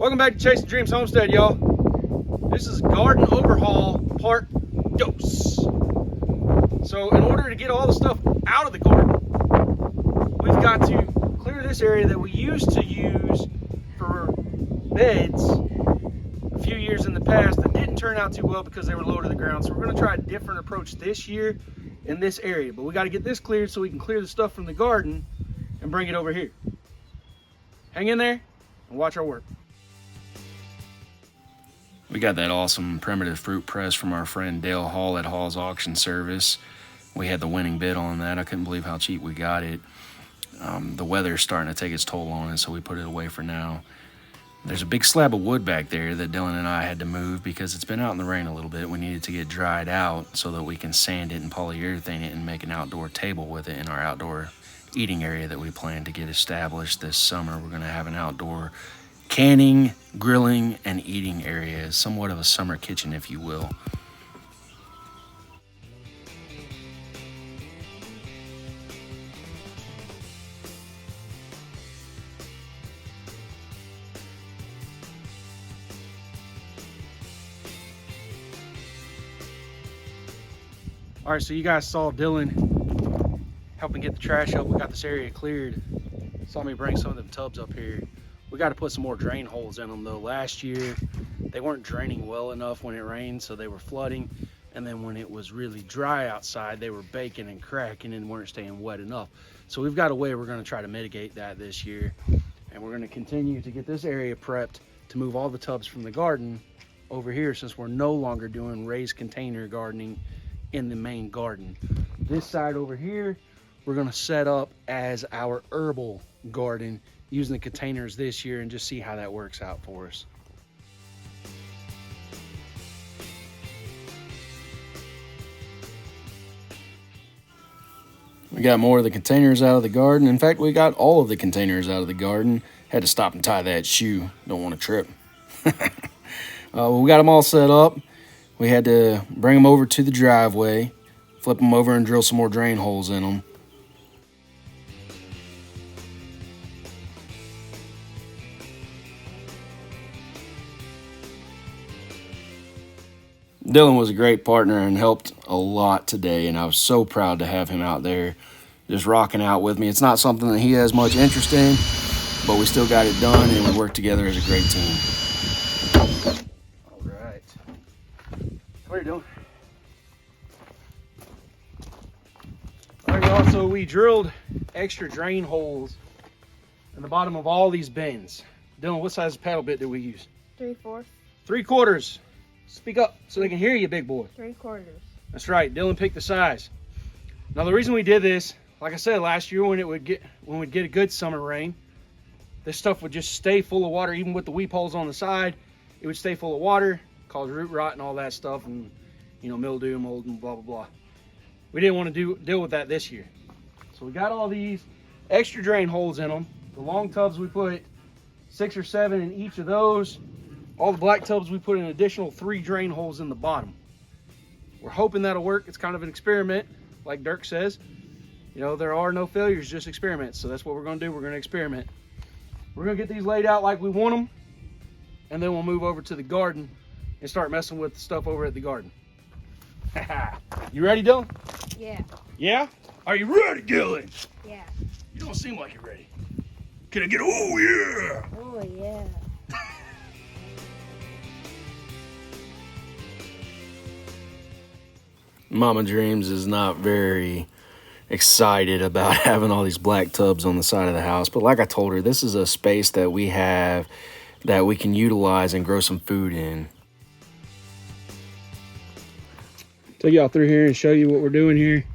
Welcome back to Chasing Dreams Homestead, y'all. This is garden overhaul part dos. So in order to get all the stuff out of the garden, we've got to clear this area that we used to use for beds a few years in the past that didn't turn out too well because they were low to the ground. So we're going to try a different approach this year in this area. But we got to get this cleared so we can clear the stuff from the garden and bring it over here. Hang in there and watch our work. We got that awesome primitive fruit press from our friend Dale Hall at Hall's Auction Service. We had the winning bid on that. I couldn't believe how cheap we got it. The weather's starting to take its toll on it, so we put it away for now. There's a big slab of wood back there that Dylan and I had to move because it's been out in the rain a little bit. We needed to get dried out so that we can sand it and polyurethane it and make an outdoor table with it in our outdoor eating area that we plan to get established this summer. We're going to have an outdoor canning, grilling, and eating area, somewhat of a summer kitchen, if you will. All right, so you guys saw Dylan helping get the trash up. We got this area cleared. Saw me bring some of them tubs up here. We got to put some more drain holes in them though. Last year, they weren't draining well enough when it rained, so they were flooding. And then when it was really dry outside, they were baking and cracking and weren't staying wet enough. So we've got a way we're going to try to mitigate that this year. And we're going to continue to get this area prepped to move all the tubs from the garden over here, since we're no longer doing raised container gardening in the main garden. This side over here, we're going to set up as our herbal garden using the containers this year and just see how that works out for us. We got more of the containers out of the garden. In fact, we got all of the containers out of the garden. Had to stop and tie that shoe. Don't want to trip. We got them all set up. We had to bring them over to the driveway, flip them over and drill some more drain holes in them. Dylan was a great partner and helped a lot today, and I was so proud to have him out there just rocking out with me. It's not something that he has much interest in, but we still got it done, and we worked together as a great team. All right. What are you doing? All right, y'all, so we drilled extra drain holes in the bottom of all these bins. Dylan, what size paddle bit did we use? 3/4. 3/4. Speak up so they can hear you, big boy. 3/4. That's right. Dylan picked the size. Now the reason we did this, like I said last year, when we'd get a good summer rain, this stuff would just stay full of water. Even with the weep holes on the side, it would stay full of water, cause root rot and all that stuff, and mildew, mold, and blah blah blah. We didn't want to deal with that this year, so we got all these extra drain holes in them. The long tubs, we put 6 or 7 in each of those. All the black tubs, we put an additional 3 drain holes in the bottom. We're hoping that'll work. It's kind of an experiment, like Dirk says. There are no failures, just experiments. So that's what we're going to do. We're going to experiment. We're going to get these laid out like we want them, and then we'll move over to the garden and start messing with the stuff over at the garden. You ready, Dylan? Yeah. Yeah? Are you ready, Dylan? Yeah. You don't seem like you're ready. Can I get a oh yeah? Oh yeah. Mama Dreams is not very excited about having all these black tubs on the side of the house. But like I told her, this is a space that we have that we can utilize and grow some food in. Take y'all through here and show you what we're doing here.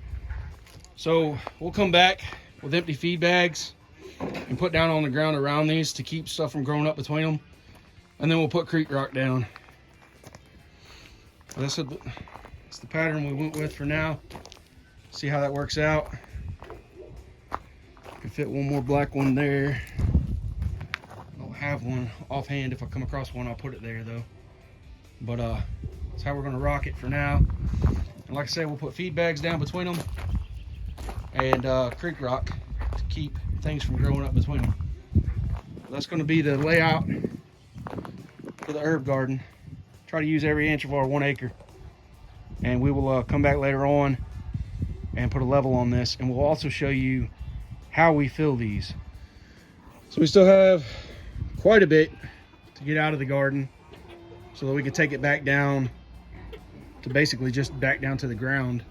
So we'll come back with empty feed bags and put down on the ground around these to keep stuff from growing up between them. And then we'll put creek rock down. That's the pattern we went with for now. See how that works out. Can fit one more black one there. I don't have one offhand. If I come across one, I'll put it there though. But that's how we're gonna rock it for now. And like I said, we'll put feed bags down between them and creek rock to keep things from growing up between them. That's gonna be the layout for the herb garden. Try to use every inch of our 1 acre. And we will come back later on and put a level on this, and we'll also show you how we fill these. So we still have quite a bit to get out of the garden so that we can take it back down to basically just back down to the ground.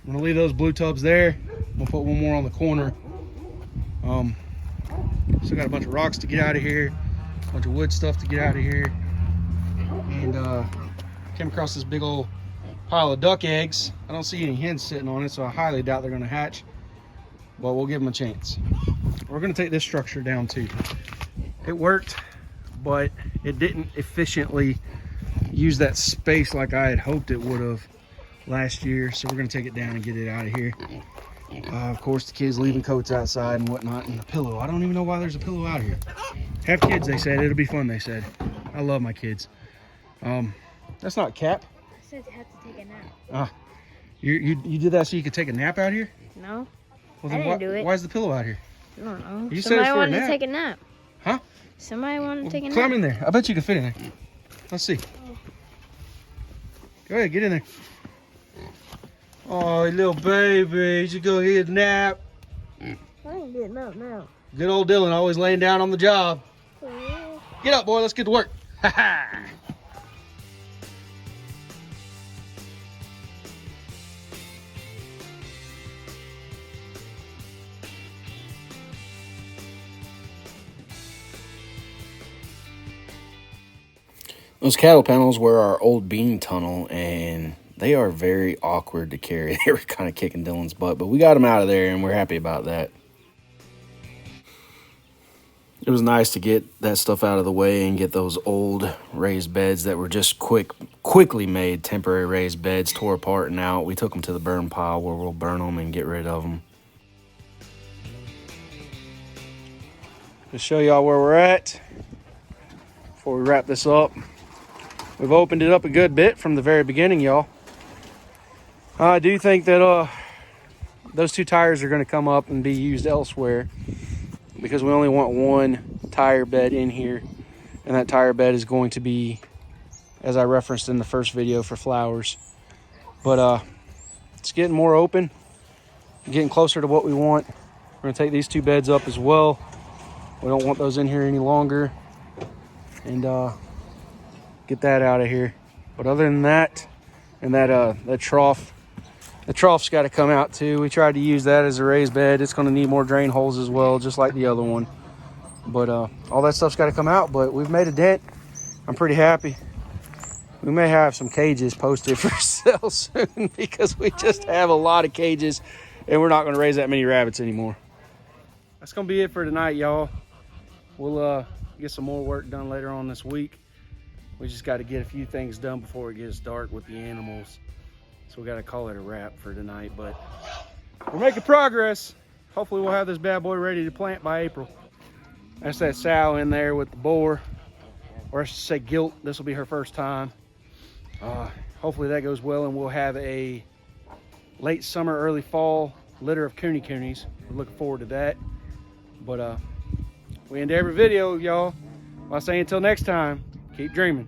I'm gonna leave those blue tubs there. We'll put one more on the corner. Still got a bunch of rocks to get out of here, a bunch of wood stuff to get out of here, and came across this big old pile of duck eggs. I don't see any hens sitting on it, so I highly doubt they're gonna hatch, but we'll give them a chance. We're gonna take this structure down too. It worked, but it didn't efficiently use that space like I had hoped it would have last year, so we're gonna take it down and get it out of here. Of course, the kids leaving coats outside and whatnot, and the pillow. I don't even know why there's a pillow out here. Have kids, they said. It'll be fun, they said. I love my kids. That's not Cap. I said you had to take a nap. You did that so you could take a nap out here? No. Well, I didn't do it. Why is the pillow out here? I don't know. You said it's for a wanted nap. to take a nap. Huh? Somebody wanted to take a nap. Climb in there. I bet you can fit in there. Let's see. Go ahead, get in there. Oh, little baby, you should go get a nap. I ain't getting up now. Good old Dylan, always laying down on the job. Yeah. Get up, boy, let's get to work. Ha ha. Those cattle panels were our old bean tunnel, and they are very awkward to carry. They were kind of kicking Dylan's butt, but we got them out of there, and we're happy about that. It was nice to get that stuff out of the way and get those old raised beds that were just quickly made temporary raised beds tore apart and out. We took them to the burn pile where we'll burn them and get rid of them. To show y'all where we're at before we wrap this up. We've opened it up a good bit from the very beginning, y'all. I do think that those 2 tires are going to come up and be used elsewhere because we only want 1 tire bed in here, and that tire bed is going to be, as I referenced in the first video, for flowers. But it's getting more open, getting closer to what we want. We're going to take these 2 beds up as well. We don't want those in here any longer, and get that out of here. But other than that, and that trough, the trough's got to come out too. We tried to use that as a raised bed. It's going to need more drain holes as well, just like the other one. But all that stuff's got to come out, but we've made a dent. I'm pretty happy. We may have some cages posted for sale soon because we just have a lot of cages and we're not going to raise that many rabbits anymore. That's going to be it for tonight, y'all. We'll get some more work done later on this week. We just got to get a few things done before it gets dark with the animals. So we got to call it a wrap for tonight, but we're making progress. Hopefully we'll have this bad boy ready to plant by April. That's that sow in there with the boar, or I should say gilt. This will be her first time. Hopefully that goes well and we'll have a late summer, early fall litter of coonies. We're looking forward to that. But we end every video, y'all, by saying until next time, keep dreaming.